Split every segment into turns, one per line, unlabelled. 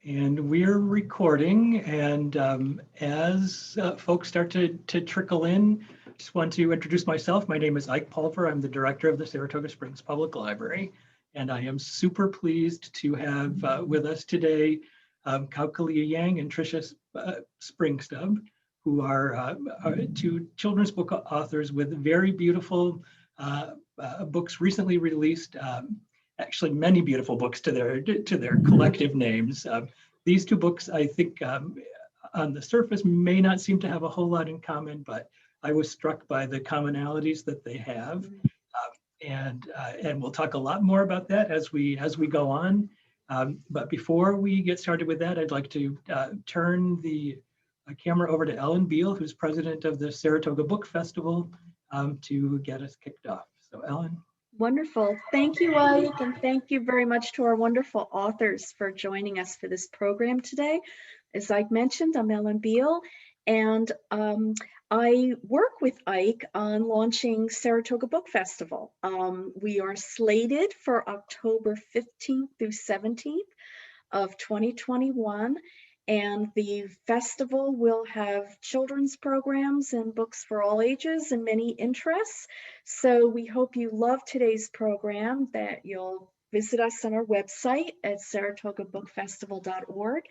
And we're recording, and as folks start to trickle in, I just want to introduce myself. My name is Ike Pulver. I'm the director of the Saratoga Springs Public Library, and I am super pleased to have with us today Kao Kalia Yang and Tricia Springstubb, who are two children's book authors with very beautiful books recently released. Actually, many beautiful books to their collective names. These two books, I think, on the surface may not seem to have a whole lot in common, but I was struck by the commonalities that they have, and we'll talk a lot more about that as we go on. But before we get started with that, I'd like to turn the camera over to Ellen Beal, who's president of the Saratoga Book Festival, to get us kicked off. So, Ellen.
Wonderful. Thank you, Ike, and thank you very much to our wonderful authors for joining us for this program today. As Ike mentioned, I'm Ellen Beal, and I work with Ike on launching Saratoga Book Festival. We are slated for October 15th through 17th of 2021. And the festival will have children's programs and books for all ages and many interests. So we hope you love today's program, that you'll visit us on our website at saratogabookfestival.org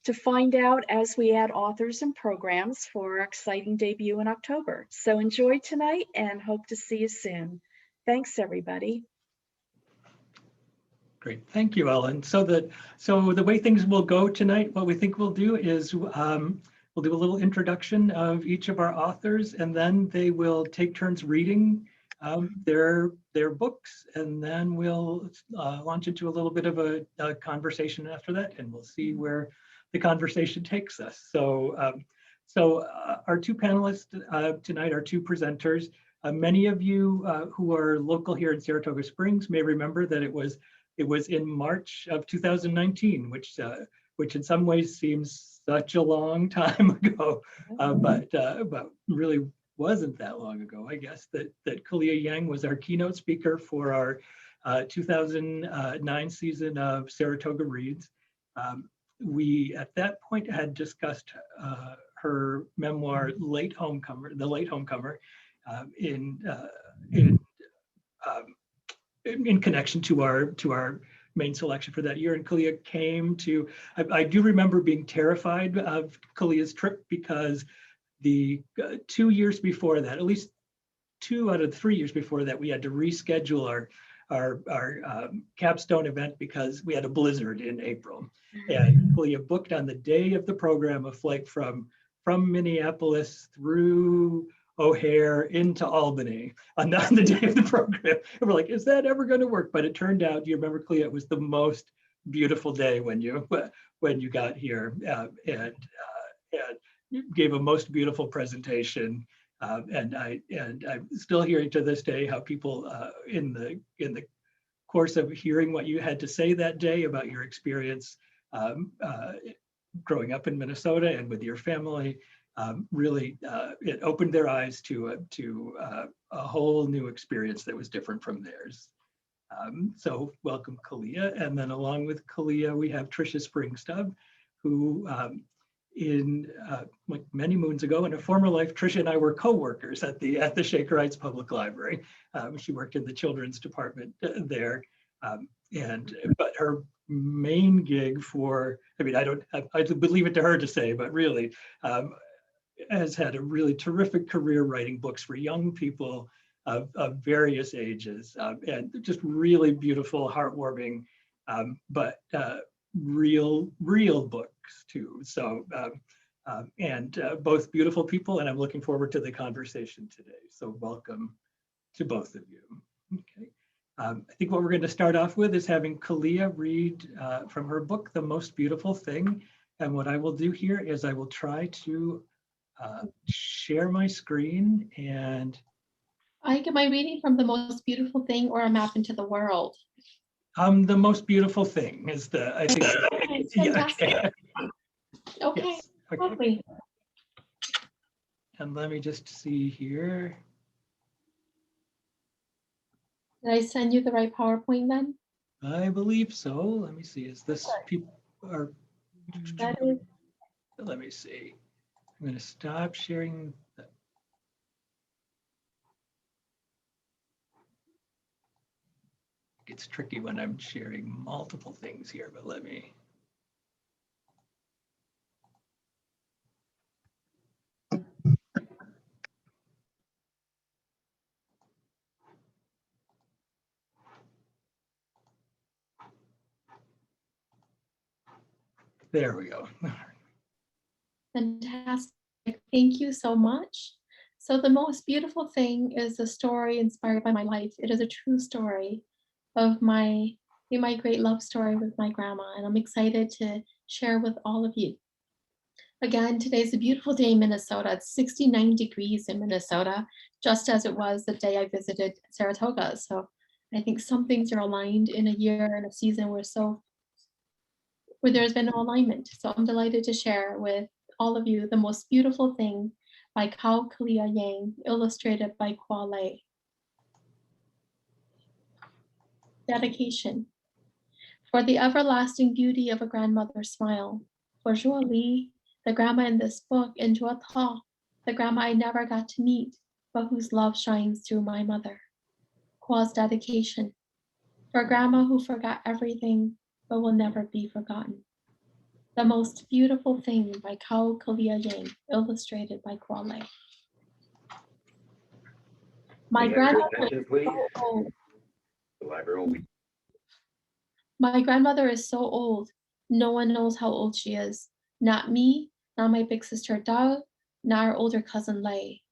to find out as we add authors and programs for our exciting debut in October. So enjoy tonight and hope to see you soon. Thanks, everybody.
Great, thank you, Ellen. So the way things will go tonight, what we think we'll do is we'll do a little introduction of each of our authors, and then they will take turns reading their books, and then we'll launch into a little bit of a conversation after that, and we'll see where the conversation takes us. So our two panelists tonight, our two presenters. Many of you who are local here in Saratoga Springs may remember that it was in March of 2019, which in some ways seems such a long time ago, but really wasn't that long ago. I guess that Kalia Yang was our keynote speaker for our 2009 season of Saratoga Reads. We at that point had discussed her memoir, The Late Homecomer, in connection to our main selection for that year. And Kalia came to, I do remember being terrified of Kalia's trip, because the 2 years before that, at least 2 out of 3 years before that, we had to reschedule our capstone event because we had a blizzard in April. And Kalia booked on the day of the program a flight from Minneapolis through O'Hare into Albany on the day of the program. And we're like, is that ever going to work? But it turned out, do you remember, Kalia, it was the most beautiful day when you got here, and you gave a most beautiful presentation. And I'm still hearing to this day how people in the course of hearing what you had to say that day about your experience growing up in Minnesota and with your family, really, it opened their eyes to a whole new experience that was different from theirs. So welcome, Kalia. And then along with Kalia, we have Tricia Springstubb, who like many moons ago in a former life, Tricia and I were co-workers at the Shakerites Public Library. She worked in the children's department there. But her main gig I believe it to her to say, but really, has had a really terrific career writing books for young people of various ages, and just really beautiful, heartwarming, but real books too. So, both beautiful people, and I'm looking forward to the conversation today. So welcome to both of you. Okay. I think what we're going to start off with is having Kalia read from her book, The Most Beautiful Thing. And what I will do here is I will try to share my screen. And
Ike, am I reading from The Most Beautiful Thing or A Map into the World?
The Most Beautiful Thing is I think.
Fantastic.
Yeah,
Okay,
yes. Okay.
lovely.
And let me just see here.
Did I send you the right PowerPoint then?
I believe so. Let me see. Is this people are
That is,
Let me see. I'm going to stop sharing. It's tricky when I'm sharing multiple things here, but let me. There we go.
fantastic. Thank you so much. So the most beautiful thing is the story inspired by my life. It is a true story of my great love story with my grandma, and I'm excited to share with all of you. Again, today's a beautiful day in Minnesota. It's 69 degrees in Minnesota, just as it was the day I visited Saratoga. So I think some things are aligned in a year and a season where there's been no alignment. So I'm delighted to share with all of you The Most Beautiful Thing by Kao Kalia Yang, illustrated by Khoa. Dedication. For the everlasting beauty of a grandmother's smile. For Jolie, the grandma in this book, and Joa, the grandma I never got to meet, but whose love shines through my mother. Khoa's dedication. For grandma who forgot everything, but will never be forgotten. The Most Beautiful Thing by Kao Kalia Yang, illustrated by Khoa. My grandmother is so old. My grandmother is so old. No one knows how old she is. Not me, not my big sister Doug, not our older cousin Lay.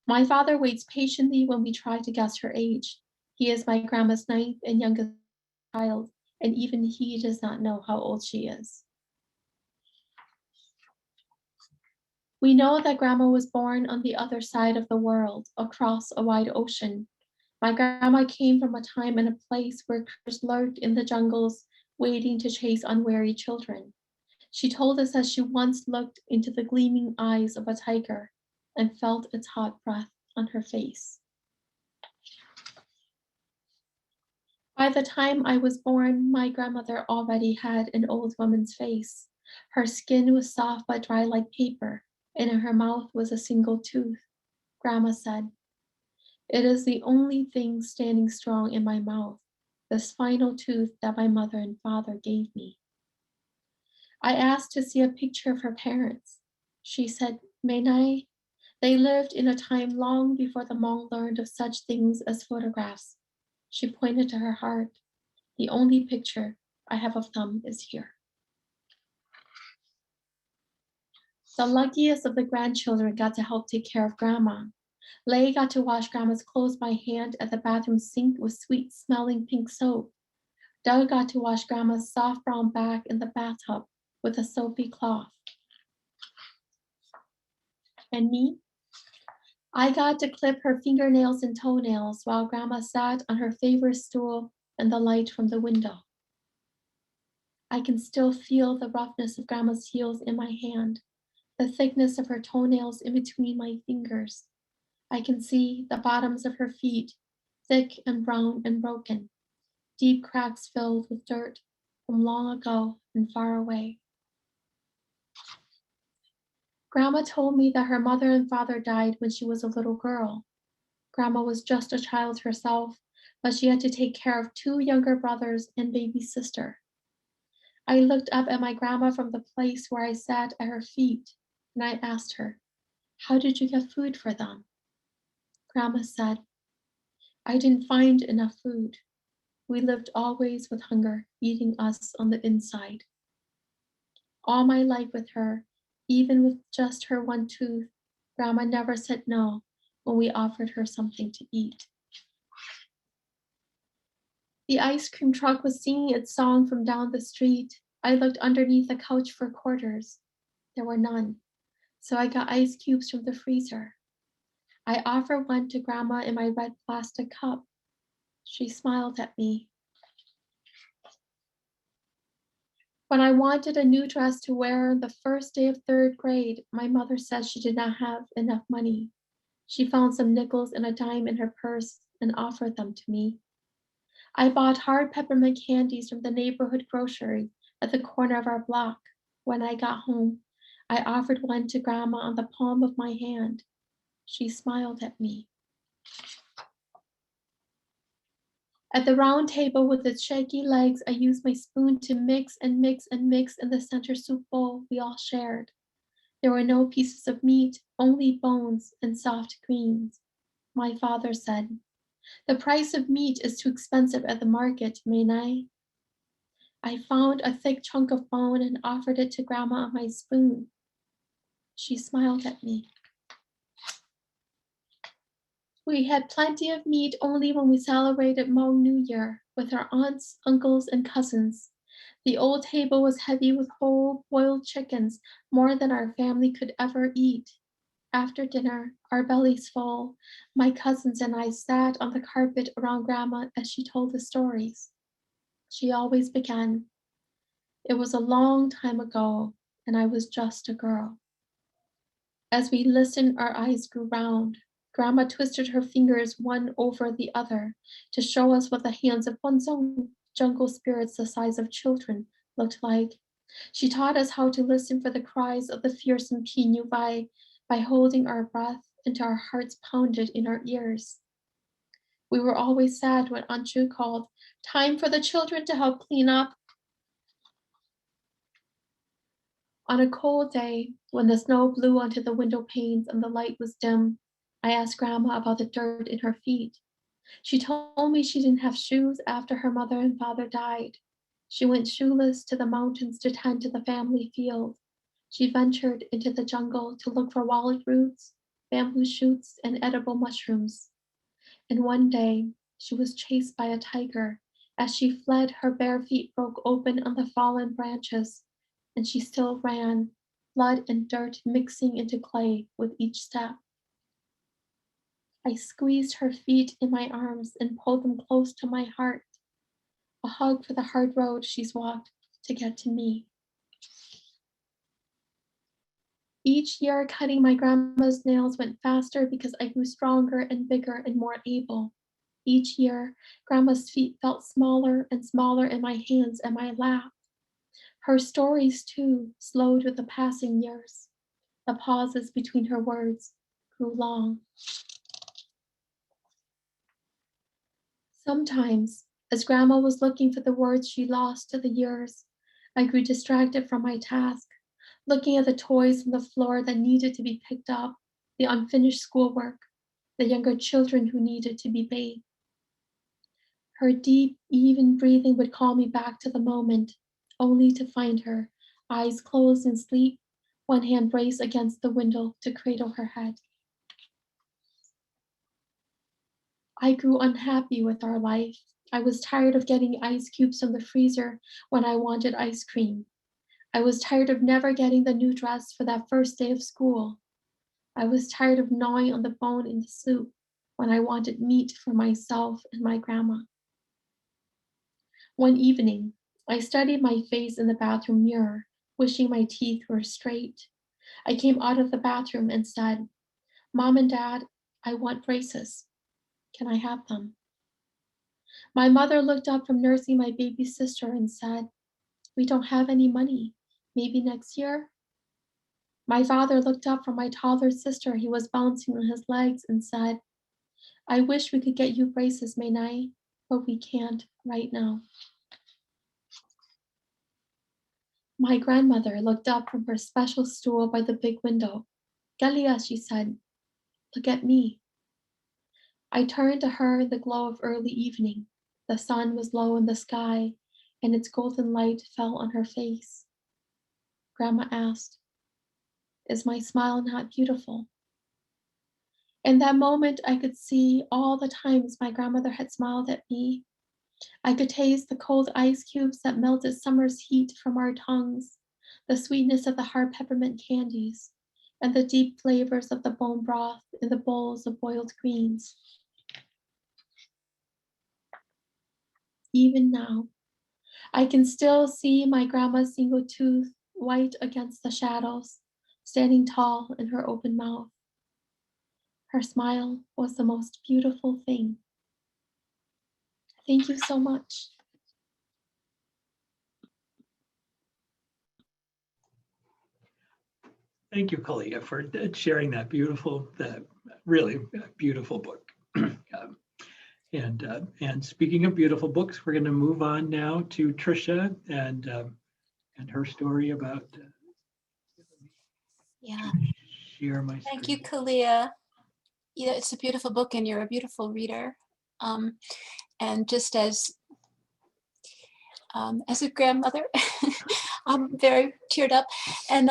My father waits patiently when we try to guess her age. He is my grandma's ninth and youngest child, and even he does not know how old she is. We know that grandma was born on the other side of the world, across a wide ocean. My grandma came from a time and a place where critters lurked in the jungles, waiting to chase unwary children. She told us that she once looked into the gleaming eyes of a tiger and felt its hot breath on her face. By the time I was born, my grandmother already had an old woman's face. Her skin was soft but dry like paper, and in her mouth was a single tooth. Grandma said, "It is the only thing standing strong in my mouth, this final tooth that my mother and father gave me." I asked to see a picture of her parents. She said, "May I?" They lived in a time long before the Hmong learned of such things as photographs. She pointed to her heart. "The only picture I have of them is here." The luckiest of the grandchildren got to help take care of grandma. Lay got to wash grandma's clothes by hand at the bathroom sink with sweet-smelling pink soap. Doug got to wash grandma's soft brown back in the bathtub with a soapy cloth. And me? I got to clip her fingernails and toenails while grandma sat on her favorite stool in the light from the window. I can still feel the roughness of grandma's heels in my hand, the thickness of her toenails in between my fingers. I can see the bottoms of her feet, thick and brown and broken, deep cracks filled with dirt from long ago and far away. Grandma told me that her mother and father died when she was a little girl. Grandma was just a child herself, but she had to take care of 2 younger brothers and baby sister. I looked up at my grandma from the place where I sat at her feet, and I asked her, "How did you get food for them?" Grandma said, "I didn't find enough food. We lived always with hunger eating us on the inside." All my life with her, even with just her one tooth, Grandma never said no when we offered her something to eat. The ice cream truck was singing its song from down the street. I looked underneath the couch for quarters. There were none, so I got ice cubes from the freezer. I offered one to Grandma in my red plastic cup. She smiled at me. When I wanted a new dress to wear the first day of 3rd grade, my mother said she did not have enough money. She found some nickels and a dime in her purse and offered them to me. I bought hard peppermint candies from the neighborhood grocery at the corner of our block. When I got home, I offered one to Grandma on the palm of my hand. She smiled at me. At the round table with its shaggy legs, I used my spoon to mix and mix and mix in the center soup bowl we all shared. There were no pieces of meat, only bones and soft greens. My father said, "The price of meat is too expensive at the market, mayn't I?" I found a thick chunk of bone and offered it to Grandma on my spoon. She smiled at me. We had plenty of meat only when we celebrated Hmong New Year with our aunts, uncles, and cousins. The old table was heavy with whole boiled chickens, more than our family could ever eat. After dinner, our bellies full, my cousins and I sat on the carpet around Grandma as she told the stories. She always began, "It was a long time ago, and I was just a girl." As we listened, our eyes grew round. Grandma twisted her fingers one over the other to show us what the hands of jungle spirits the size of children looked like. She taught us how to listen for the cries of the fearsome Pinyu by holding our breath until our hearts pounded in our ears. We were always sad when Aunt Ju called, "Time for the children to help clean up." On a cold day, when the snow blew onto the window panes and the light was dim, I asked Grandma about the dirt in her feet. She told me she didn't have shoes after her mother and father died. She went shoeless to the mountains to tend to the family field. She ventured into the jungle to look for wallet roots, bamboo shoots, and edible mushrooms. And one day, she was chased by a tiger. As she fled, her bare feet broke open on the fallen branches, and she still ran, blood and dirt mixing into clay with each step. I squeezed her feet in my arms and pulled them close to my heart, a hug for the hard road she's walked to get to me. Each year, cutting my grandma's nails went faster because I grew stronger and bigger and more able. Each year, Grandma's feet felt smaller and smaller in my hands and my lap. Her stories, too, slowed with the passing years. The pauses between her words grew long. Sometimes, as Grandma was looking for the words she lost to the years, I grew distracted from my task, looking at the toys on the floor that needed to be picked up, the unfinished schoolwork, the younger children who needed to be bathed. Her deep, even breathing would call me back to the moment, only to find her, eyes closed in sleep, one hand braced against the window to cradle her head. I grew unhappy with our life. I was tired of getting ice cubes from the freezer when I wanted ice cream. I was tired of never getting the new dress for that first day of school. I was tired of gnawing on the bone in the soup when I wanted meat for myself and my grandma. One evening, I studied my face in the bathroom mirror, wishing my teeth were straight. I came out of the bathroom and said, "Mom and Dad, I want braces. Can I have them?" My mother looked up from nursing my baby sister and said, "We don't have any money. Maybe next year?" My father looked up from my toddler sister. He was bouncing on his legs and said, "I wish we could get you braces, Mainai, but we can't right now." My grandmother looked up from her special stool by the big window. "Kalia," she said, "look at me." I turned to her in the glow of early evening. The sun was low in the sky, and its golden light fell on her face. Grandma asked, "Is my smile not beautiful?" In that moment, I could see all the times my grandmother had smiled at me. I could taste the cold ice cubes that melted summer's heat from our tongues, the sweetness of the hard peppermint candies, and the deep flavors of the bone broth in the bowls of boiled greens. Even now, I can still see my grandma's single tooth white against the shadows, standing tall in her open mouth. Her smile was the most beautiful thing. Thank you so much.
Thank you, Kalia, for sharing that really beautiful book. And speaking of beautiful books, we're going to move on now to Tricia and her story about.
Yeah.
Share my
Thank
screen.
you, Kalia. Yeah, it's a beautiful book, and you're a beautiful reader. And just as a grandmother, I'm very teared up. And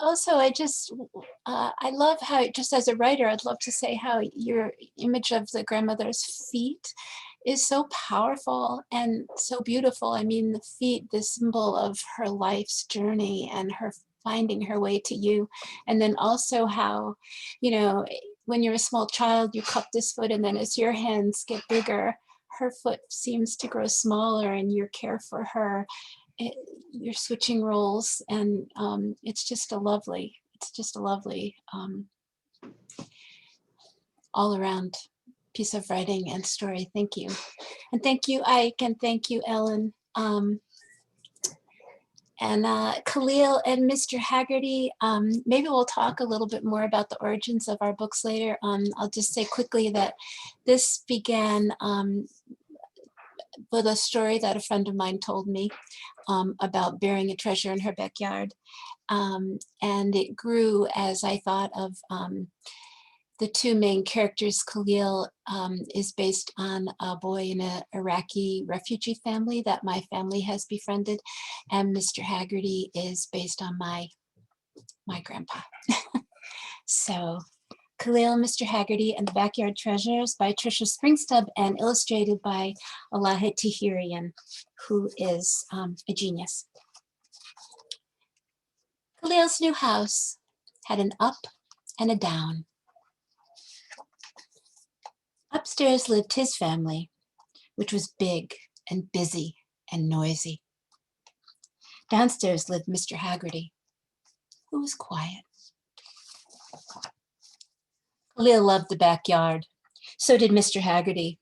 also, I love how, just as a writer, I'd love to say how your image of the grandmother's feet is so powerful and so beautiful. I mean, the feet, the symbol of her life's journey and her finding her way to you. And then also how, when you're a small child, you cup this foot, and then as your hands get bigger, her foot seems to grow smaller, and you care for her. You're switching roles, and it's just a lovely all around piece of writing and story. Thank you. And thank you, Ike, and thank you, Ellen. And Khalil and Mr. Hagerty, maybe we'll talk a little bit more about the origins of our books later. I'll just say quickly that this began with a story that a friend of mine told me about burying a treasure in her backyard. And it grew as I thought of the two main characters. Khalil is based on a boy in an Iraqi refugee family that my family has befriended. And Mr. Hagerty is based on my grandpa. So Khalil and Mr. Hagerty and the Backyard Treasures by Tricia Springstubb and illustrated by Elaheh Taherian, who is a genius. Khalil's new house had an up and a down. Upstairs lived his family, which was big and busy and noisy. Downstairs lived Mr. Hagerty, who was quiet. Khalil loved the backyard. So did Mr. Hagerty.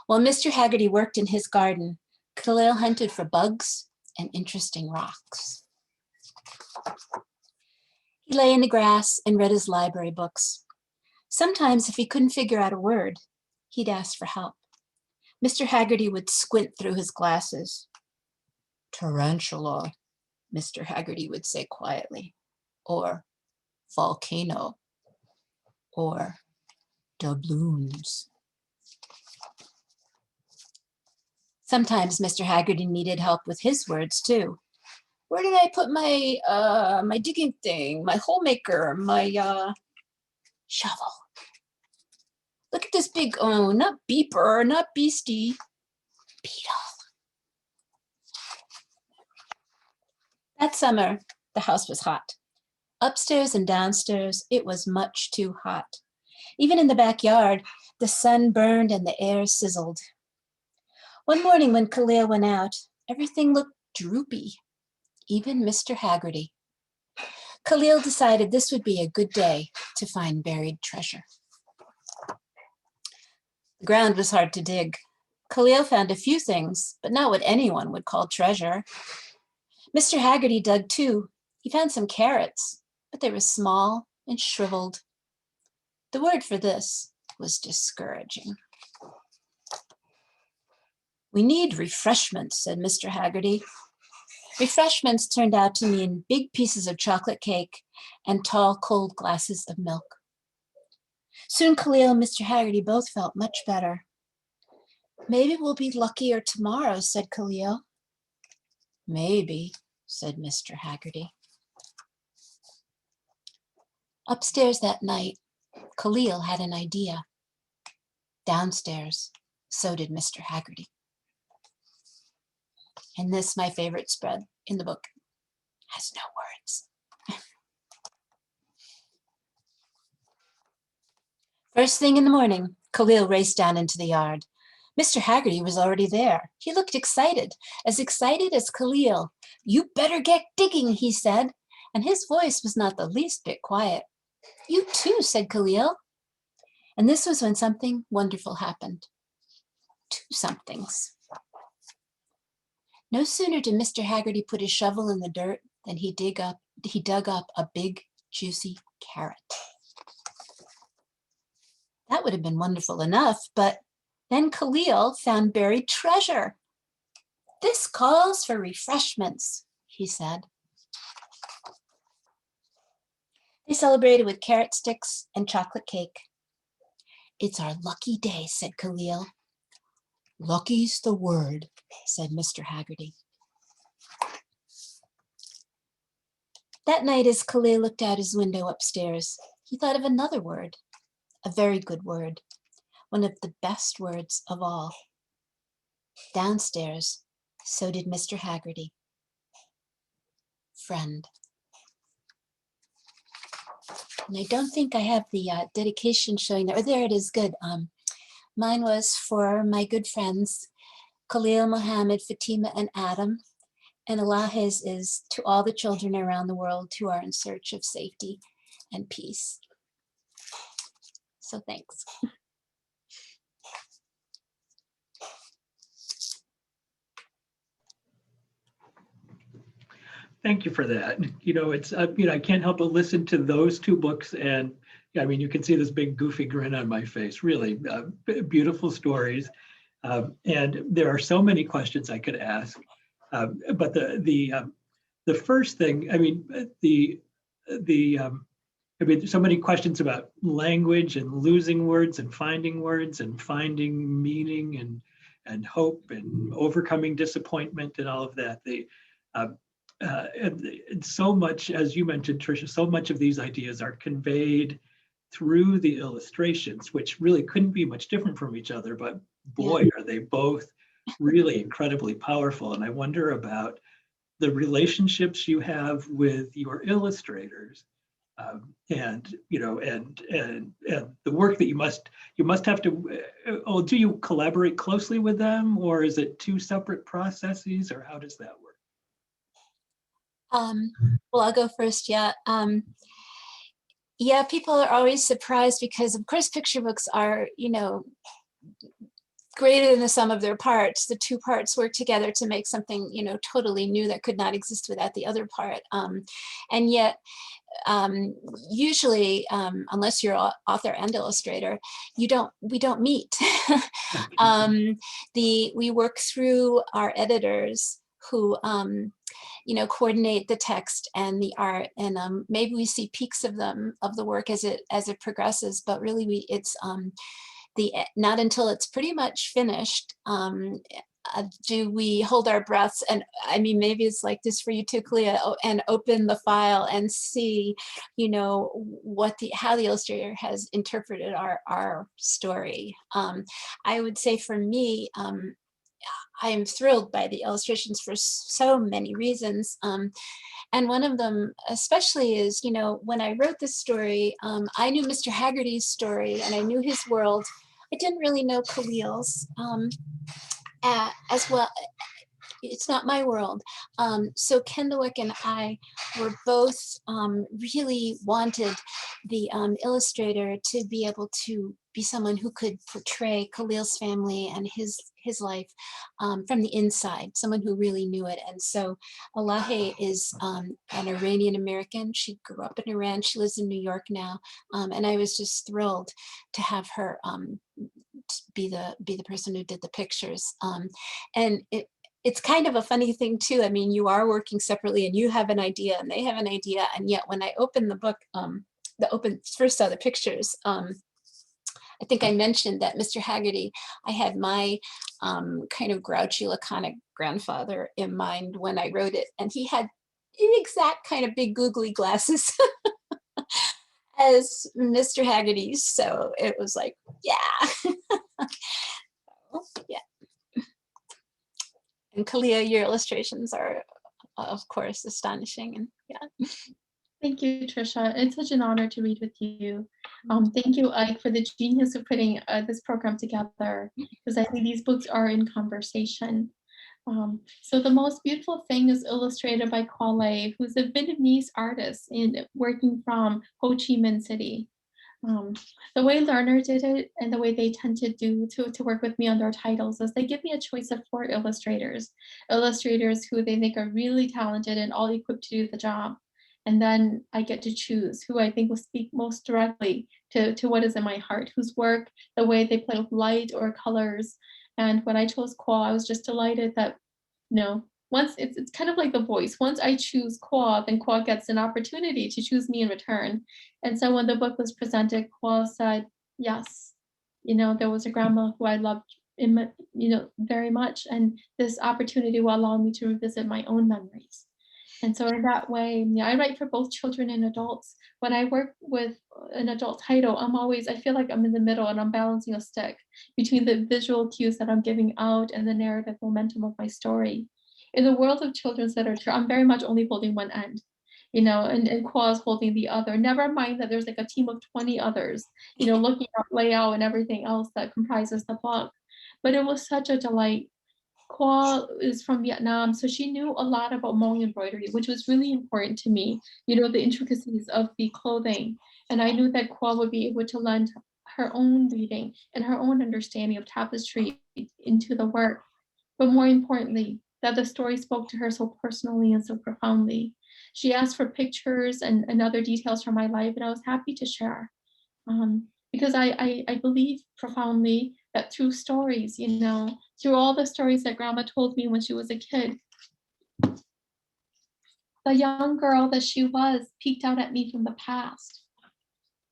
While Mr. Hagerty worked in his garden, Khalil hunted for bugs and interesting rocks. He lay in the grass and read his library books. Sometimes, if he couldn't figure out a word, he'd ask for help. Mr. Hagerty would squint through his glasses. Tarantula, Mr. Hagerty would say quietly, or volcano, or doubloons. Sometimes Mr. Hagerty needed help with his words too. Where did I put my my digging thing, my hole maker, my shovel? Look at this big, oh, not beeper, not beastie, beetle. That summer, the house was hot. Upstairs and downstairs, it was much too hot. Even in the backyard, the sun burned and the air sizzled. One morning when Khalil went out, everything looked droopy, even Mr. Hagerty. Khalil decided this would be a good day to find buried treasure. The ground was hard to dig. Khalil found a few things, but not what anyone would call treasure. Mr. Hagerty dug too. He found some carrots, but they were small and shriveled. The word for this was discouraging. We need refreshments, said Mr. Hagerty. Refreshments turned out to mean big pieces of chocolate cake and tall, cold glasses of milk. Soon Khalil and Mr. Hagerty both felt much better. Maybe we'll be luckier tomorrow, said Khalil. Maybe, said Mr. Hagerty. Upstairs that night, Khalil had an idea. Downstairs, so did Mr. Hagerty. And this, my favorite spread in the book, has no words. First thing in the morning, Khalil raced down into the yard. Mr. Hagerty was already there. He looked excited as Khalil. You better get digging, he said, and his voice was not the least bit quiet. You too, said Khalil. And this was when something wonderful happened. Two somethings. No sooner did Mr. Hagerty put his shovel in the dirt than he dug up a big juicy carrot. That would have been wonderful enough, but then Khalil found buried treasure. "This calls for refreshments," he said. They celebrated with carrot sticks and chocolate cake. "It's our lucky day," said Khalil. "Lucky's the word," said Mr. Hagerty. That night, as Khalil looked out his window upstairs, he thought of another word, a very good word, one of the best words of all. Downstairs, so did Mr. Hagerty. Friend. And I don't think I have the dedication showing there. Oh, there it is, good. Mine was for my good friends, Khalil, Mohammed, Fatima, and Adam. And Elaheh's is to all the children around the world who are in search of safety and peace. So thanks.
Thank you for that. It's, I can't help but listen to those two books, and I mean, you can see this big goofy grin on my face. Really beautiful stories. And there are so many questions I could ask. But the first thing, so many questions about language and losing words and finding meaning and hope and overcoming disappointment and all of that. And so much, as you mentioned, Tricia, so much of these ideas are conveyed through the illustrations, which really couldn't be much different from each other, but boy, are they both really incredibly powerful. And I wonder about the relationships you have with your illustrators, and the work that you must have to. Do you collaborate closely with them, or is it two separate processes, or how does that work?
Well, I'll go first. Yeah. People are always surprised because, of course, picture books are, greater than the sum of their parts. The two parts work together to make something, totally new that could not exist without the other part. And yet, usually, unless you're author and illustrator, we don't meet. We work through our editors who, coordinate the text and the art, and maybe we see peaks of the work as it progresses, but really it's not until it's pretty much finished do we hold our breaths. And I mean, maybe it's like this for you too, Kalia, and open the file and see, how the illustrator has interpreted our story. I would say for me, I am thrilled by the illustrations for so many reasons. And one of them especially is, when I wrote this story, I knew Mr. Hagerty's story and I knew his world. I didn't really know Khalil's as well. It's not my world. So Kendallwick and I were both really wanted the illustrator to be able to be someone who could portray Khalil's family and his life from the inside, someone who really knew it. And so Elaheh is an Iranian American. She grew up in Iran. She lives in New York now. And I was just thrilled to have her be the person who did the pictures. And it's kind of a funny thing too. I mean, you are working separately and you have an idea and they have an idea. And yet when I opened the book, first saw the pictures, I think I mentioned that Mr. Hagerty, I had my kind of grouchy, laconic grandfather in mind when I wrote it. And he had the exact kind of big googly glasses as Mr. Hagerty's. So it was like, yeah. Yeah. And Kalia, your illustrations are, of course, astonishing. And yeah.
Thank you, Tricia. It's such an honor to read with you. Thank you, Ike, for the genius of putting this program together, because I think these books are in conversation. So the most beautiful thing is illustrated by Khoa, who's a Vietnamese artist working from Ho Chi Minh City. The way Lerner did it and the way they tend to do to work with me on their titles is they give me a choice of 4 illustrators who they think are really talented and all equipped to do the job. And then I get to choose who I think will speak most directly to what is in my heart, whose work, the way they play with light or colors. And when I chose Khoa, I was just delighted that, once it's kind of like The Voice. Once I choose Khoa, then Khoa gets an opportunity to choose me in return. And so when the book was presented, Khoa said, yes, there was a grandma who I loved, very much. And this opportunity will allow me to revisit my own memories. And so in that way, I write for both children and adults. When I work with an adult title, I feel like I'm in the middle and I'm balancing a stick between the visual cues that I'm giving out and the narrative momentum of my story. In the world of children's literature, I'm very much only holding one end, and Khoa is holding the other. Never mind that there's like a team of 20 others, looking at layout and everything else that comprises the book. But it was such a delight. Khoa is from Vietnam, so she knew a lot about Hmong embroidery, which was really important to me, the intricacies of the clothing. And I knew that Khoa would be able to lend her own reading and her own understanding of tapestry into the work. But more importantly, that the story spoke to her so personally and so profoundly. She asked for pictures and other details from my life, and I was happy to share. Because I believe profoundly that through stories, through all the stories that Grandma told me when she was a kid, the young girl that she was peeked out at me from the past.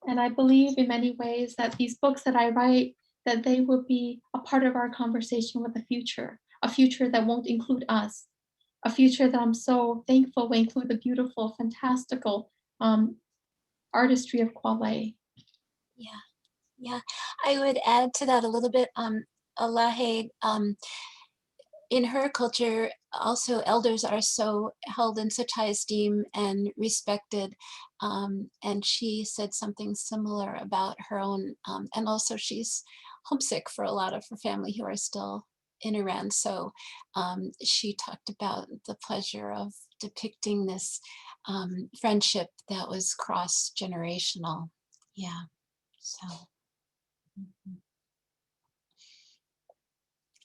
And I believe in many ways that these books that I write, that they will be a part of our conversation with the future, a future that won't include us, a future that I'm so thankful will include the beautiful, fantastical artistry of Kwale.
Yeah, I would add to that a little bit. Elaheh, in her culture, also elders are so held in such high esteem and respected. And she said something similar about her own, and also she's homesick for a lot of her family who are still in Iran. So she talked about the pleasure of depicting this friendship that was cross-generational. Yeah, so.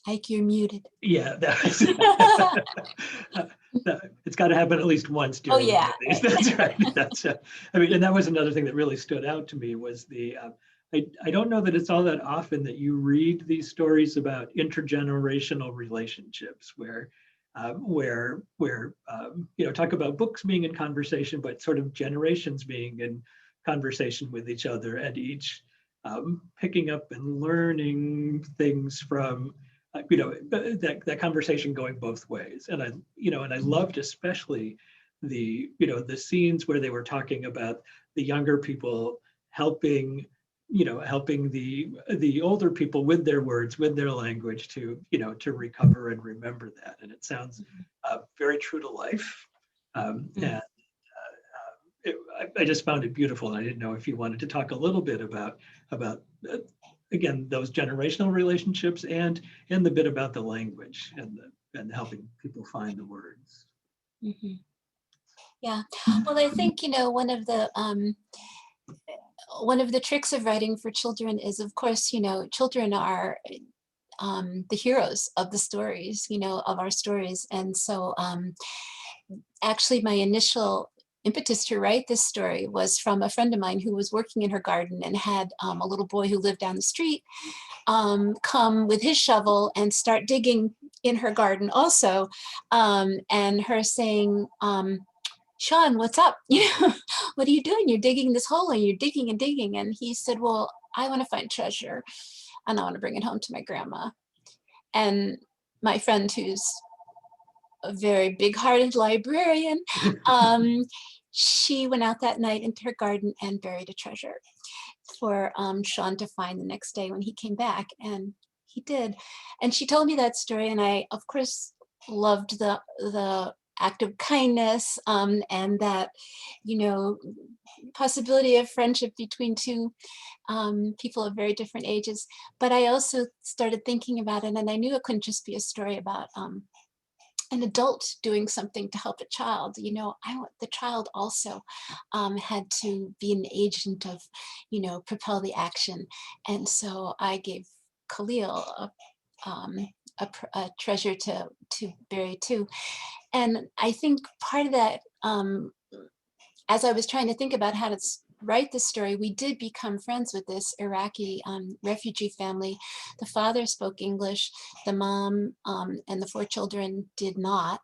Ike, you're muted.
Yeah, it's got to happen at least once during
Oh, yeah.
one of these. That's right. And that was another thing that really stood out to me was I don't know that it's all that often that you read these stories about intergenerational relationships where talk about books being in conversation, but sort of generations being in conversation with each other and each picking up and learning things from that conversation going both ways. And I loved especially the scenes where they were talking about the younger people helping the older people with their words, with their language to recover and remember that. And it sounds very true to life. And I just found it beautiful. And I didn't know if you wanted to talk a little bit about again, those generational relationships and the bit about the language and helping people find the words.
Mm-hmm. Yeah, well, I think, one of the tricks of writing for children is, of course, children are the heroes of the stories, of our stories. And so actually my initial impetus to write this story was from a friend of mine who was working in her garden and had a little boy who lived down the street come with his shovel and start digging in her garden also, and her saying, Sean, what's up? What are you doing? You're digging this hole and you're digging and digging. And he said, well, I want to find treasure and I want to bring it home to my grandma. And my friend, who's a very big-hearted librarian, she went out that night into her garden and buried a treasure for Sean to find the next day when he came back, and he did. And she told me that story, and I, of course, loved the act of kindness and that, possibility of friendship between two people of very different ages. But I also started thinking about it, and I knew it couldn't just be a story about an adult doing something to help a child. The child also had to be an agent of, propel the action. And so I gave Khalil a treasure to bury too. And I think part of that as I was trying to think about how to write the story, we did become friends with this Iraqi refugee family. The father spoke English, the mom and the 4 children did not.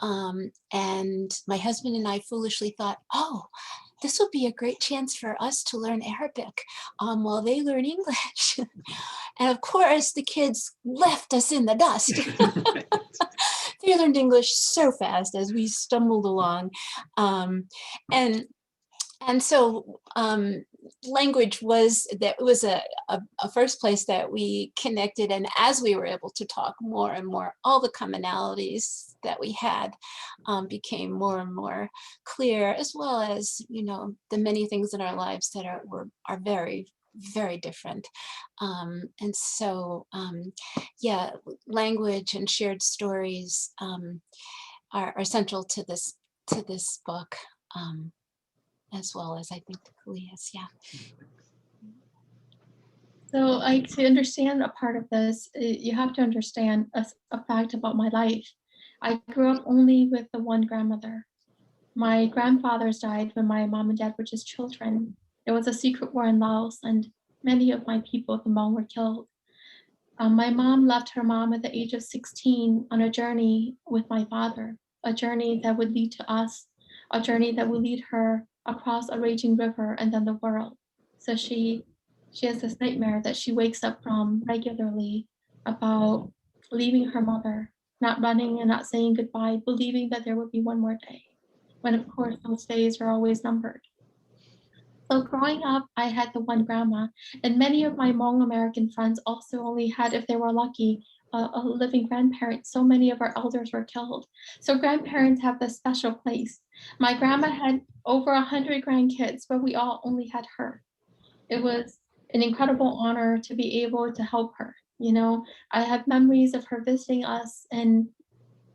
And my husband and I foolishly thought, oh, this will be a great chance for us to learn Arabic while they learn English. And of course, the kids left us in the dust. They learned English so fast as we stumbled along. And so language was a first place that we connected. And as we were able to talk more and more, all the commonalities that we had became more and more clear, as well as, you know, the many things in our lives that are very, very different. And so, yeah, language and shared stories are central to this book. As well as I think the Kalias, yeah.
So to understand a part of this, you have to understand a fact about my life. I grew up only with the one grandmother. My grandfathers died when my mom and dad were just children. There was a secret war in Laos and many of my people, the Hmong, were killed. My mom left her mom at the age of 16 on a journey with my father, a journey that would lead to us, a journey that would lead her across a raging river and then the world. So she has this nightmare that she wakes up from regularly about leaving her mother, not running and not saying goodbye, believing that there would be one more day, when of course those days are always numbered. So growing up, I had the one grandma, and many of my Hmong American friends also only had, if they were lucky, a living grandparent. So many of our elders were killed. So grandparents have this special place. My grandma had over 100 grandkids, but we all only had her. It was an incredible honor to be able to help her. You know, I have memories of her visiting us in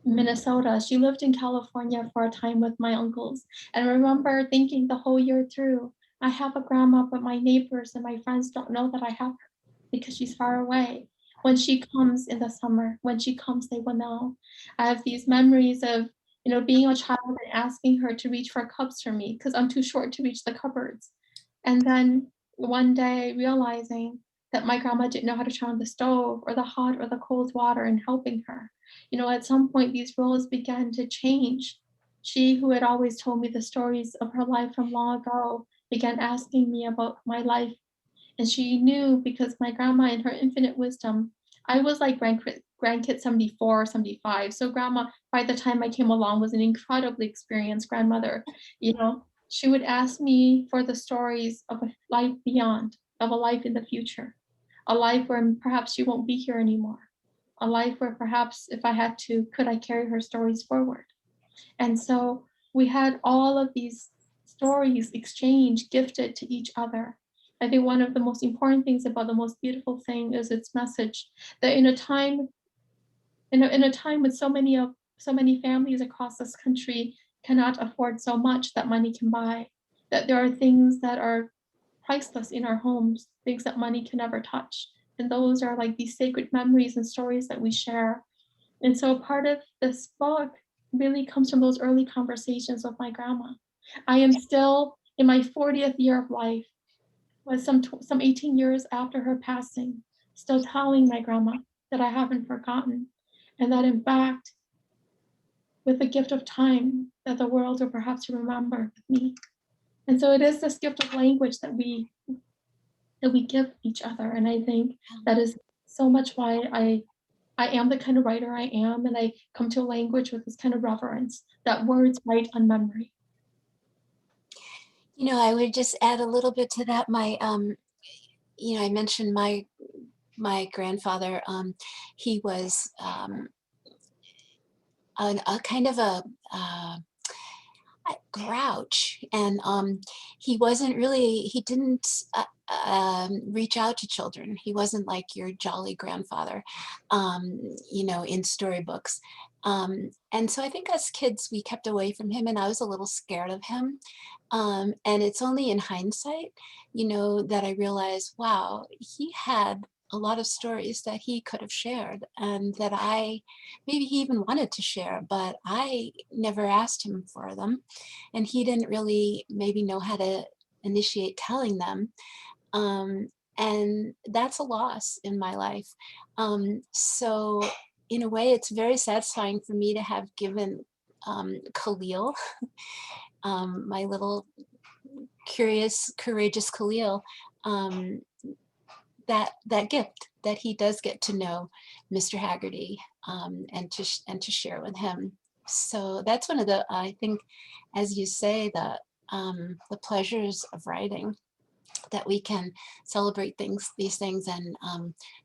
Minnesota. She lived in California for a time with my uncles. And I remember thinking the whole year through, I have a grandma, but my neighbors and my friends don't know that I have her because she's far away. When she comes in the summer, when she comes, they will know. I have these memories of, you know, being a child and asking her to reach for cups for me because I'm too short to reach the cupboards. And then one day realizing that my grandma didn't know how to turn on the stove or the hot or the cold water and helping her. You know, at some point, these roles began to change. She, who had always told me the stories of her life from long ago, began asking me about my life. And she knew because my grandma, in her infinite wisdom, I was like grandkid 74 or 75. So grandma, by the time I came along, was an incredibly experienced grandmother. You know, she would ask me for the stories of a life beyond, of a life in the future, a life where perhaps she won't be here anymore, a life where perhaps if I had to, could I carry her stories forward? And so we had all of these stories exchanged, gifted to each other. I think one of the most important things about the most beautiful thing is its message that in a time when so many families across this country cannot afford so much that money can buy, that there are things that are priceless in our homes, things that money can never touch. And those are like these sacred memories and stories that we share. And so part of this book really comes from those early conversations with my grandma. I am still in my 40th year of life, was some 18 years after her passing, still telling my grandma that I haven't forgotten, and that in fact, with the gift of time, that the world will perhaps remember me. And so it is this gift of language that we give each other. And I think that is so much why I am the kind of writer I am, and I come to language with this kind of reverence that words write on memory.
You know, I would just add a little bit to that. My, you know, I mentioned my grandfather. He was a kind of a grouch, and he didn't reach out to children. He wasn't like your jolly grandfather, you know, in storybooks. And so I think as kids, we kept away from him, and I was a little scared of him. And it's only in hindsight, you know, that I realized, wow, he had a lot of stories that he could have shared and that maybe he even wanted to share, but I never asked him for them. And he didn't really maybe know how to initiate telling them. And that's a loss in my life. So in a way, it's very satisfying for me to have given Khalil, my little curious, courageous Khalil, that gift that he does get to know Mr. Hagerty, and to share with him. So that's one of the, I think, as you say, the pleasures of writing, that we can celebrate these things and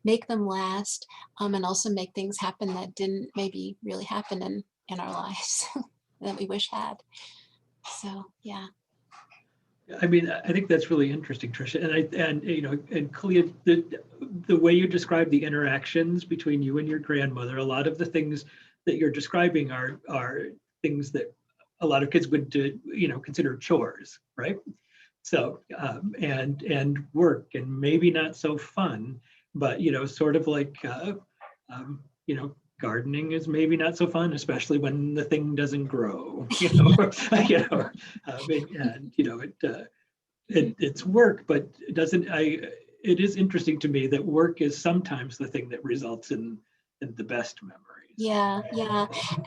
make them last, and also make things happen that didn't maybe really happen in our lives that we wish had. So yeah.
I mean, I think that's really interesting, Tricia. And Kalia, the way you describe the interactions between you and your grandmother, a lot of the things that you're describing are things that a lot of kids would consider chores, right? So and work, and maybe not so fun, but sort of like gardening is maybe not so fun, especially when the thing doesn't grow. It's work, but it doesn't. It is interesting to me that work is sometimes the thing that results in the best memories.
Yeah.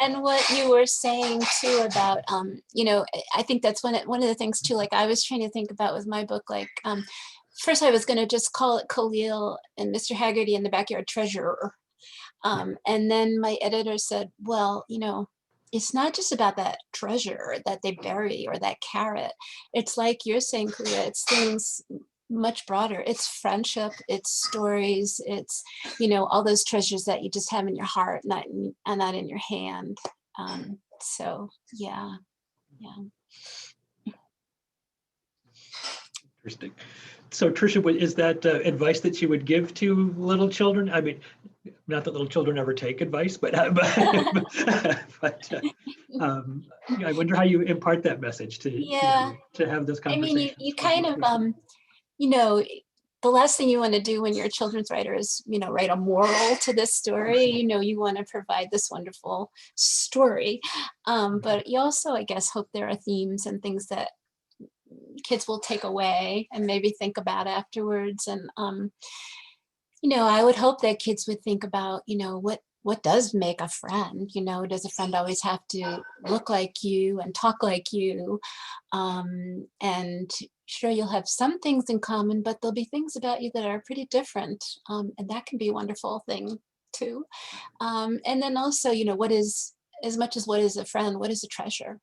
And what you were saying too about, I think that's one of the things too, like I was trying to think about with my book, like, first I was going to just call it Khalil and Mr. Hagerty in the Backyard Treasurer. And then my editor said, well, it's not just about that treasure that they bury or that carrot. It's like you're saying, Khoa, it's things much broader. It's friendship, it's stories, it's, all those treasures that you just have in your heart, not in your hand. So yeah.
Interesting. So Tricia, is that advice that you would give to little children? I mean, not that little children ever take advice, but I wonder how you impart that message to have those conversations.
I mean, you kind of, the last thing you want to do when you're a children's writer is, write a moral to this story. You want to provide this wonderful story, but you also, I guess, hope there are themes and things that kids will take away and maybe think about afterwards. And I would hope that kids would think about, what does make a friend? Does a friend always have to look like you and talk like you? And sure, you'll have some things in common, but there'll be things about you that are pretty different. And that can be a wonderful thing too. And then also, what is, as much as what is a friend, what is a treasure?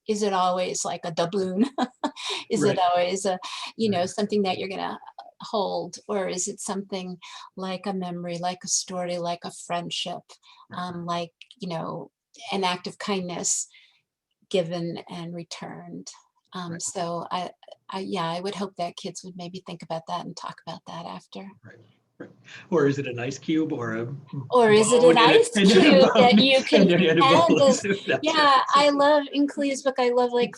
Is it always like a doubloon? Is it always a, something that you're gonna hold, or is it something like a memory, like a story, like a friendship, like an act of kindness given and returned? So I would hope that kids would maybe think about that and talk about that after.
Right. Or is it an ice cube or
is it an ice cube that you can hand? Yeah, I love in Khalia's book. I love like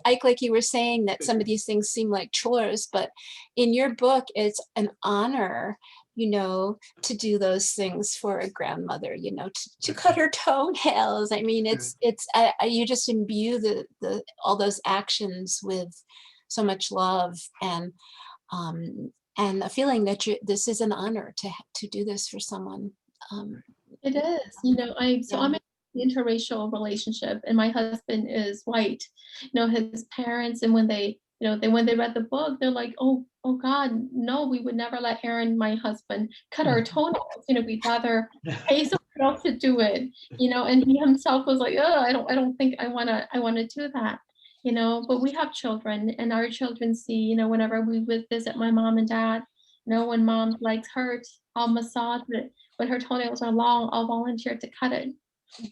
Ike, like you were saying, that some of these things seem like chores, but in your book, it's an honor, to do those things for a grandmother. To cut her toenails. I mean, it's you just imbue the all those actions with so much love and a feeling that this is an honor to do this for someone.
It is, I'm in an interracial relationship, and my husband is white. His parents, and when they read the book, they're like, oh God, no, we would never let Aaron, my husband, cut our toenails. We'd rather pay someone else to do it. And he himself was like, oh, I don't think I wanna do that. But we have children, and our children see, whenever we would visit my mom and dad, when mom's legs hurt, I'll massage it. When her toenails are long, I'll volunteer to cut it.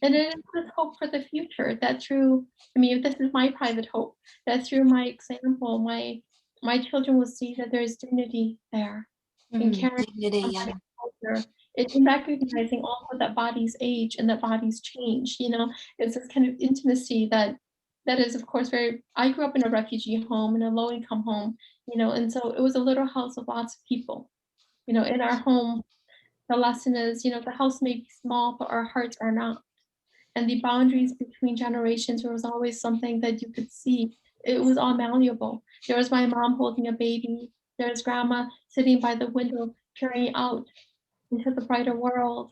And it is this hope for the future that through, this is my private hope, that through my example, my children will see that there is dignity there. And caring for culture. It's in recognizing also that bodies age and that bodies change. It's this kind of intimacy that is, of course, I grew up in a refugee home, in a low-income home, and so it was a little house of lots of people. You know, in our home, the lesson is, you know, the house may be small, but our hearts are not. And the boundaries between generations was always something that you could see. It was all malleable. There was my mom holding a baby. There's grandma sitting by the window, peering out into the brighter world.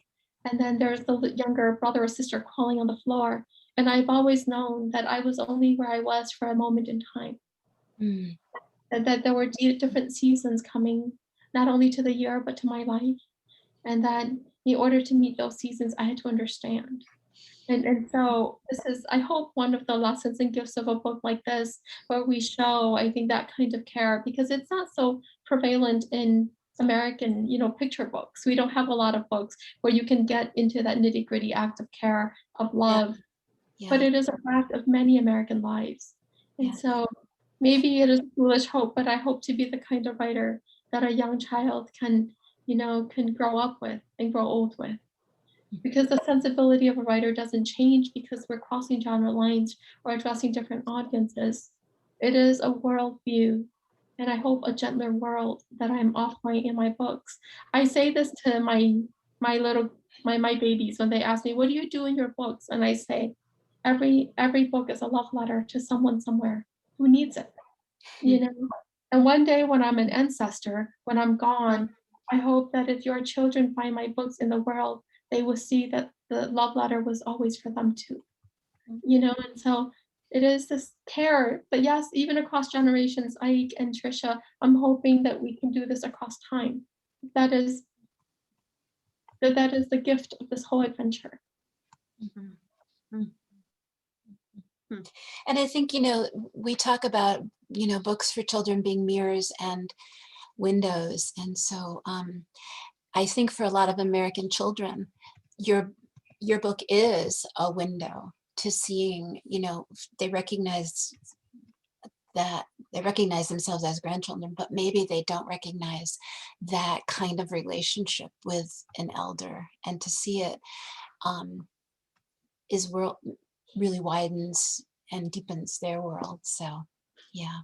And then there's the younger brother or sister crawling on the floor. And I've always known that I was only where I was for a moment in time.
Mm.
That there were different seasons coming, not only to the year, but to my life. And that in order to meet those seasons, I had to understand. And so this is, I hope, one of the lessons and gifts of a book like this, where we show, I think, that kind of care, because it's not so prevalent in American, you know, picture books. We don't have a lot of books where you can get into that nitty-gritty act of care, of love, but
Yeah.
it is a fact of many American lives. And
Yeah.
so maybe it is a foolish hope, but I hope to be the kind of writer that a young child can, you know, can grow up with and grow old with. Because the sensibility of a writer doesn't change because we're crossing genre lines or addressing different audiences. It is a worldview, and I hope a gentler world that I'm offering in my books. I say this to my babies when they ask me, "What do you do in your books?" And I say, every book is a love letter to someone somewhere who needs it, you know. And one day when I'm an ancestor, when I'm gone, I hope that if your children find my books in the world, they will see that the love letter was always for them too, you know. And so it is this care, but yes, even across generations, Ike and Tricia, I'm hoping that we can do this across time. That is the gift of this whole adventure.
Mhm. Mm. And I think, you know, we talk about, you know, books for children being mirrors and windows. And so I think for a lot of American children, your book is a window to seeing, you know, they recognize themselves as grandchildren, but maybe they don't recognize that kind of relationship with an elder, and to see it is world really widens and deepens their world. So yeah.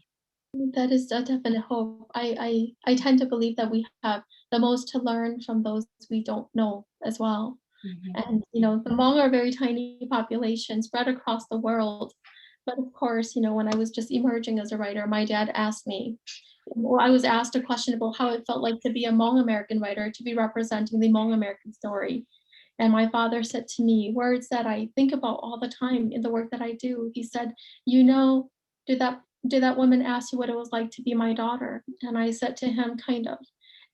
That is a definite hope. I tend to believe that we have the most to learn from those we don't know as well.
Mhm.
And you know, the Hmong are a very tiny population spread across the world. But of course, you know, when I was just emerging as a writer, my dad asked me, well, I was asked a question about how it felt like to be a Hmong American writer, to be representing the Hmong American story. And my father said to me words that I think about all the time in the work that I do. He said, you know, did that woman ask you what it was like to be my daughter? And I said to him, kind of.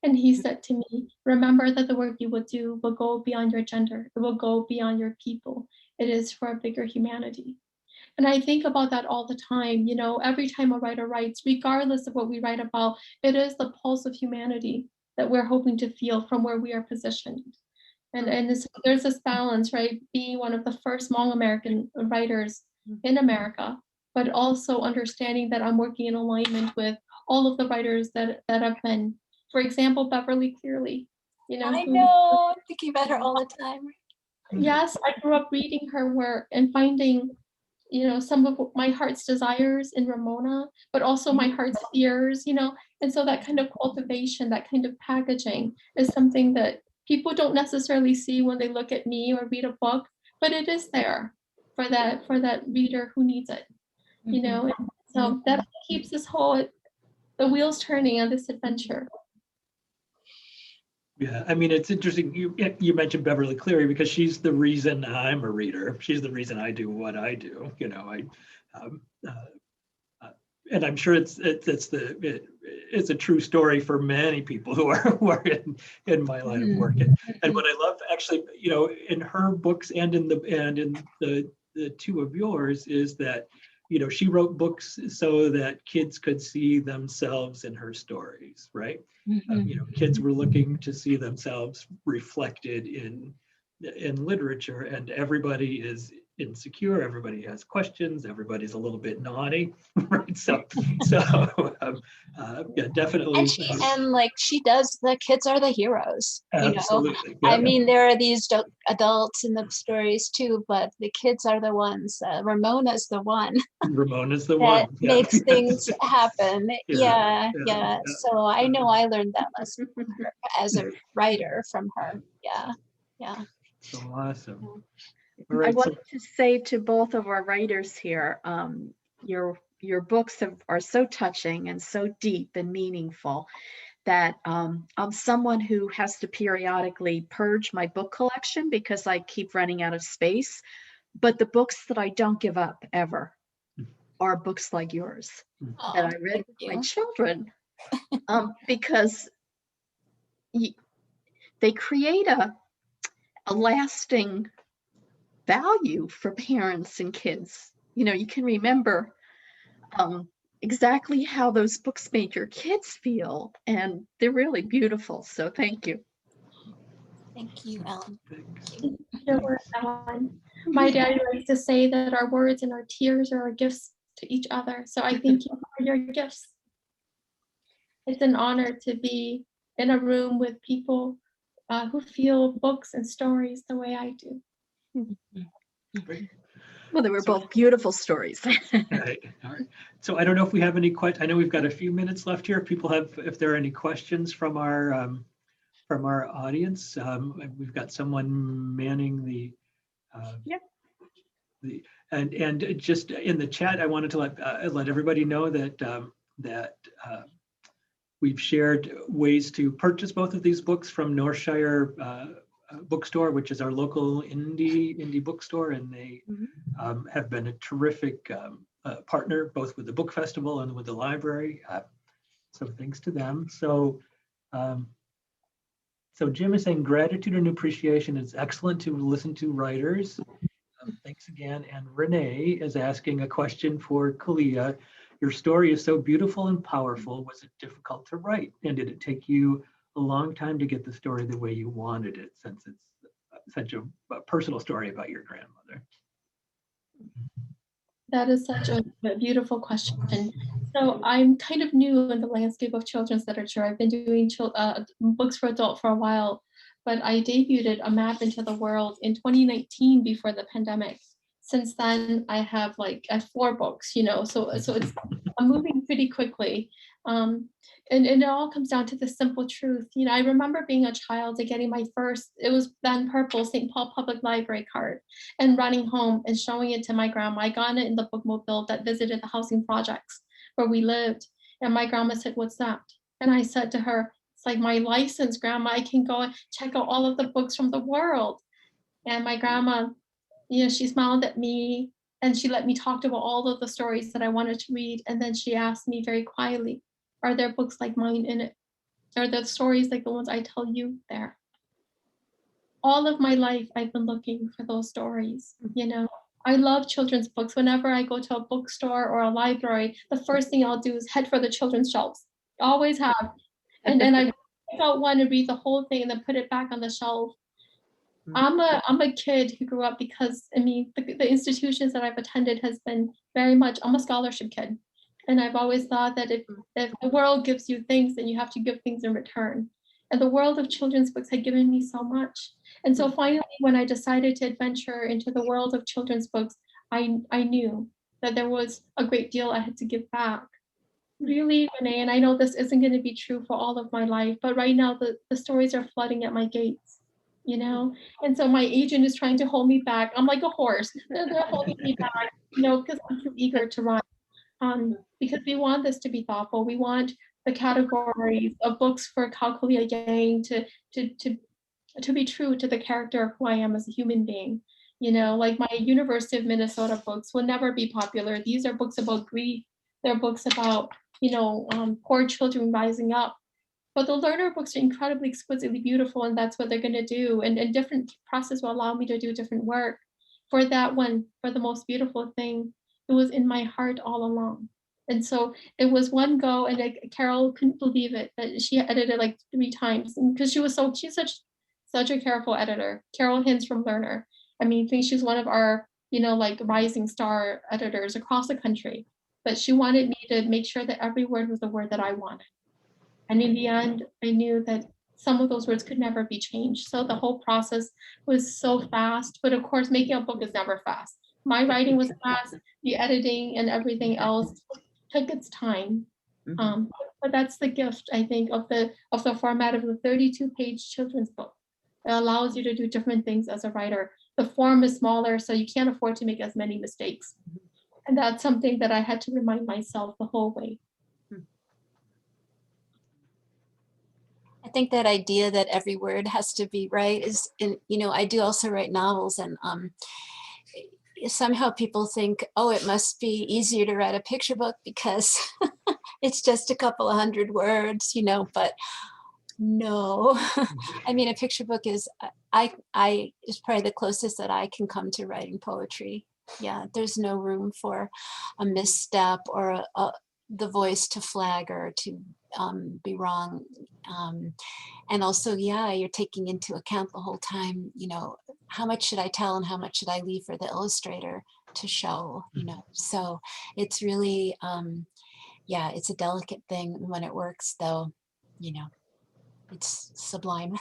And he said to me, remember that the work you will do will go beyond your gender. It will go beyond your people. It is for a bigger humanity. And I think about that all the time. You know, every time a writer writes, regardless of what we write about, it is the pulse of humanity that we're hoping to feel from where we are positioned. And there's this balance, right? Being one of the first Hmong American writers in America, but also understanding that I'm working in alignment with all of the writers that have been, for example, Beverly Clearly, you know.
I know, I'm thinking about her all the time.
Yes, I grew up reading her work and finding, you know, some of my heart's desires in Ramona, but also my heart's fears, you know. And so that kind of cultivation, that kind of packaging is something that people don't necessarily see when they look at me or read a book, but it is there for that reader who needs it, you know. And so that keeps the wheels turning on this adventure.
Yeah, I mean, it's interesting. You mentioned Beverly Cleary because she's the reason I'm a reader. She's the reason I do what I do. You know, and I'm sure it's a true story for many people who are in my line of work. And what I love, actually, you know, in her books and in the two of yours is that, you know, she wrote books so that kids could see themselves in her stories, right? You know, kids were looking to see themselves reflected in literature, and everybody is insecure, everybody has questions, everybody's a little bit naughty, right? So yeah, definitely.
And like she does, the kids are the heroes.
Absolutely.
I mean, there are these adults in the stories too, but the kids are the ones. Ramona's the one.
Ramona's the
that
one.
makes things happen.
Yeah.
So I know I learned that lesson from her as a writer from her. Yeah.
So awesome.
All right, I wanted to say to both of our writers here, your books are so touching and so deep and meaningful that I'm someone who has to periodically purge my book collection because I keep running out of space. But the books that I don't give up ever are books like yours that I read with my children because they create a lasting value for parents and kids. You can remember exactly how those books made your kids feel, and they're really beautiful. So thank you.
Thank you, Ellen.
Your word, Ellen. My daddy likes to say that our words and our tears are our gifts to each other. So I thank you for your gifts. It's an honor to be in a room with people who feel books and stories the way I do.
Great.
Well, they were both beautiful stories.
All right. So I don't know if we have any questions. I know we've got a few minutes left here. If there are any questions from our audience, we've got someone manning the. And just in the chat, I wanted to let everybody know that we've shared ways to purchase both of these books from Northshire Bookstore, which is our local indie bookstore, and they have been a terrific partner both with the book festival and with the library. So thanks to them. So Jim is saying gratitude and appreciation. It's excellent to listen to writers. Thanks again. And Renee is asking a question for Kalia. Your story is so beautiful and powerful. Was it difficult to write? And did it take you a long time to get the story the way you wanted it, since it's such a personal story about your grandmother?
That is such a beautiful question. So I'm kind of new in the landscape of children's literature. I've been doing books for adult for a while, but I debuted A Map into the World in 2019 before the pandemic. Since then, I have 4 books, so it's I'm moving pretty quickly. And it all comes down to the simple truth. I remember being a child and getting my first, it was then purple St. Paul Public Library card, and running home and showing it to my grandma. I got it in the bookmobile that visited the housing projects where we lived. And my grandma said, "What's that?" And I said to her, "It's like my license, Grandma. I can go and check out all of the books from the world." And my grandma, she smiled at me and she let me talk about all of the stories that I wanted to read. And then she asked me very quietly, "Are there books like mine in it? Are there stories like the ones I tell you there?" All of my life, I've been looking for those stories. I love children's books. Whenever I go to a bookstore or a library, the first thing I'll do is head for the children's shelves. Always have. And then I pick out one and read the whole thing and then put it back on the shelf. I'm a kid who grew up because, the institutions that I've attended has been very much, I'm a scholarship kid. And I've always thought that if the world gives you things, then you have to give things in return. And the world of children's books had given me so much. And so finally, when I decided to adventure into the world of children's books, I knew that there was a great deal I had to give back. Really, Renee, and I know this isn't going to be true for all of my life, but right now the stories are flooding at my gates. And so my agent is trying to hold me back. I'm like a horse. They're holding me back, because I'm too eager to run. Because we want this to be thoughtful. We want the categories of books for Kao Kalia Yang to be true to the character of who I am as a human being. Like my University of Minnesota books will never be popular. These are books about grief. They're books about, poor children rising up. But the learner books are incredibly exquisitely beautiful, and that's what they're going to do. And different process will allow me to do different work. For that one, for the most beautiful thing, it was in my heart all along. And so it was one go, and Carol couldn't believe it, that she edited 3 times, because she's such a careful editor. Carol Hins from Learner. I think she's one of our like rising star editors across the country. But she wanted me to make sure that every word was the word that I wanted. And in the end, I knew that some of those words could never be changed. So the whole process was so fast. But of course, making a book is never fast. My writing was fast. The editing and everything else took its time. But that's the gift, I think, of the format of the 32-page children's book. It allows you to do different things as a writer. The form is smaller, so you can't afford to make as many mistakes. And that's something that I had to remind myself the whole way.
I think that idea that every word has to be right is, I do also write novels, and somehow people think, oh, it must be easier to write a picture book because it's just a couple of hundred words, but no. I mean, a picture book is, is probably the closest that I can come to writing poetry. Yeah, there's no room for a misstep or the voice to flag or to be wrong. And also, yeah, you're taking into account the whole time, how much should I tell and how much should I leave for the illustrator to show, so it's really, yeah, it's a delicate thing. When it works, though, it's sublime.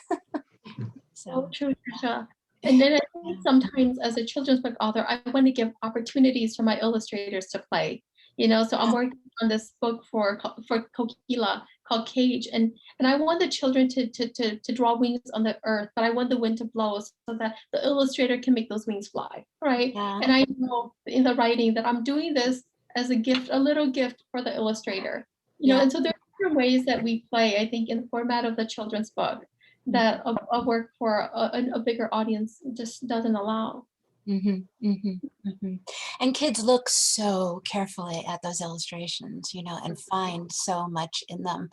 So true, Tricia. And then I think sometimes as a children's book author, I want to give opportunities for my illustrators to play. So I'm working on this book for Kokila called Cage, and I want the children to draw wings on the earth, but I want the wind to blow so that the illustrator can make those wings fly, right?
Yeah.
And I know in the writing that I'm doing this as a gift, a little gift for the illustrator, and so there are different ways that we play, I think, in the format of the children's book that a work for a bigger audience just doesn't allow.
And kids look so carefully at those illustrations, and find so much in them.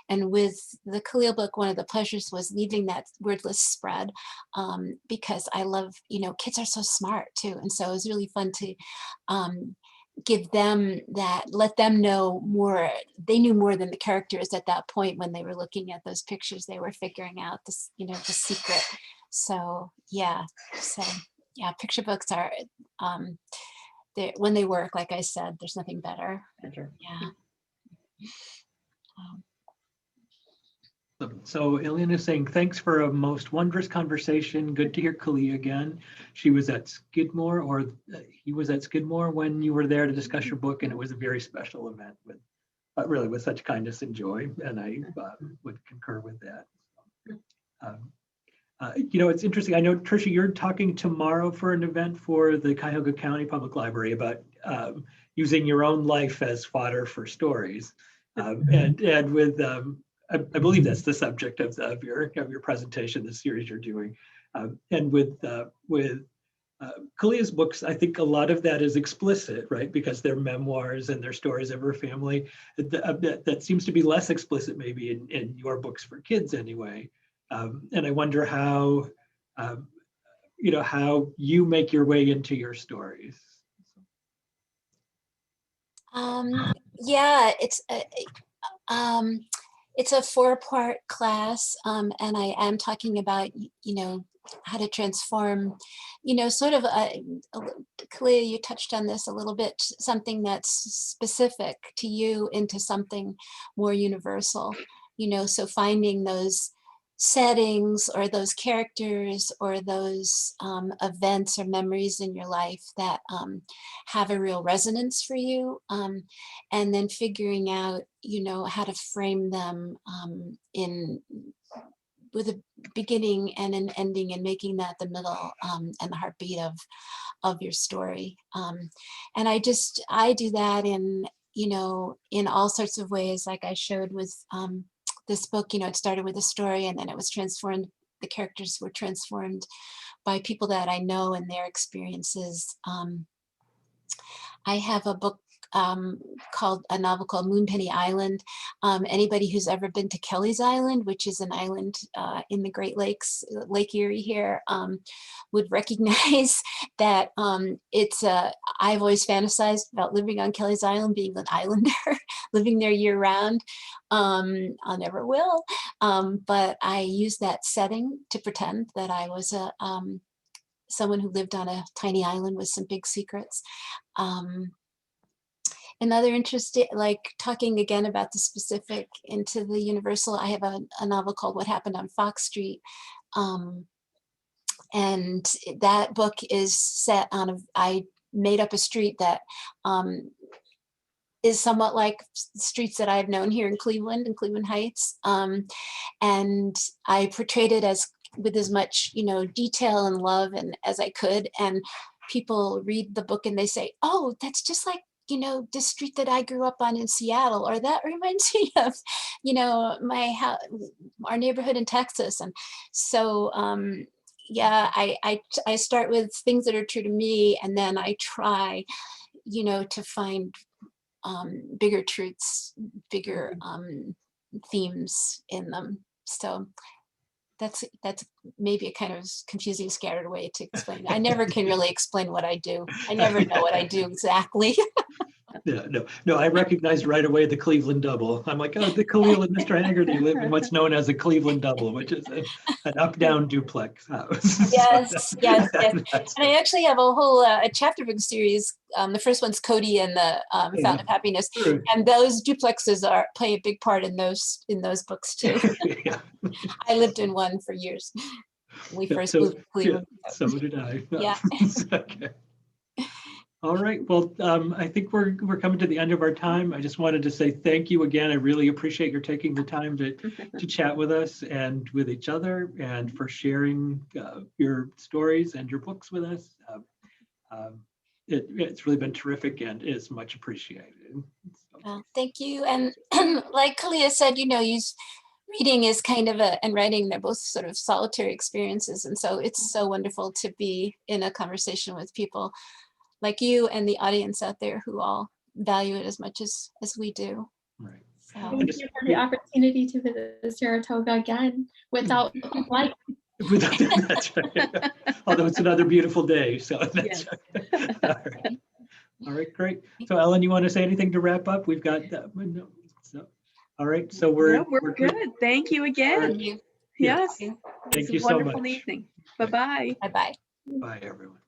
And with the Khalil book, one of the pleasures was leaving that wordless spread, because I love, kids are so smart too. And so it was really fun to give them that, let them know more. They knew more than the characters at that point. When they were looking at those pictures, they were figuring out this, the secret. So yeah, picture books are, when they work, like I said, there's nothing better. Yeah.
So Elena is saying, thanks for a most wondrous conversation. Good to hear Kalia again. She was at Skidmore, or he was at Skidmore when you were there to discuss your book, and it was a very special event with really with such kindness and joy, and I would concur with that. It's interesting. I know, Tricia, you're talking tomorrow for an event for the Cuyahoga County Public Library about using your own life as fodder for stories, and with I believe that's the subject of your presentation, the series you're doing, and with Kalia's books, I think a lot of that is explicit, right? Because they're memoirs and they're stories of her family. That seems to be less explicit, maybe in your books for kids, anyway. And I wonder how how you make your way into your stories.
Yeah, it's a 4-part class, and I am talking about, how to transform, sort of, Kalia, you touched on this a little bit, something that's specific to you into something more universal, so finding those settings or those characters or those events or memories in your life that have a real resonance for you, and then figuring out, how to frame them with a beginning and an ending, and making that the middle and the heartbeat of your story. And I do that in all sorts of ways, like I showed with this book. It started with a story, and then it was transformed. The characters were transformed by people that I know and their experiences. I have a book called a novel called Moonpenny Island. Anybody who's ever been to Kelly's Island, which is an island in the Great Lakes, Lake Erie here, would recognize that it's I've always fantasized about living on Kelly's Island, being an islander, living there year round. I never will, but I use that setting to pretend that I was a someone who lived on a tiny island with some big secrets. Another interesting, like talking again about the specific into the universal, I have a novel called What Happened on Fox Street. And that book is set on I made up a street that is somewhat like streets that I've known here in Cleveland Heights. And I portrayed it as with as much, detail and love and as I could. And people read the book and they say, oh, that's just like, this street that I grew up on in Seattle, or that reminds me of, my house, our neighborhood in Texas. And so, yeah, I start with things that are true to me, and then I try, to find bigger truths, bigger themes in them. So that's maybe a kind of confusing, scattered way to explain. I never can really explain what I do. I never know what I do exactly.
No, I recognized right away the Cleveland double. I'm like, oh, the Khalil and Mr. Hagerty live in what's known as a Cleveland double, which is an up-down duplex house.
Yes. And I actually have a whole a chapter book series. The first one's Cody and the Fountain of Happiness,
Sure.
and those duplexes play a big part in those books too.
Yeah.
I lived in one for years. We first moved to Cleveland.
So did I.
Yeah.
Okay. All right. Well, I think we're coming to the end of our time. I just wanted to say thank you again. I really appreciate your taking the time to chat with us and with each other, and for sharing your stories and your books with us. It's really been terrific and is much appreciated.
Well, thank you. And like Kalia said, reading is kind of and writing, they're both sort of solitary experiences. And so it's so wonderful to be in a conversation with people like you and the audience out there who all value it as much as we do.
Right.
So.
Thank you for the opportunity to visit Saratoga again without light.
That's right. Although it's another beautiful day. So that's right. All right, great. So Ellen, you want to say anything to wrap up? We've got that window. So, all right. So we're
good. Thank you again.
Thank you.
Yes.
Thank you so much.
Wonderful evening. Bye-bye.
Bye-bye.
Bye, everyone.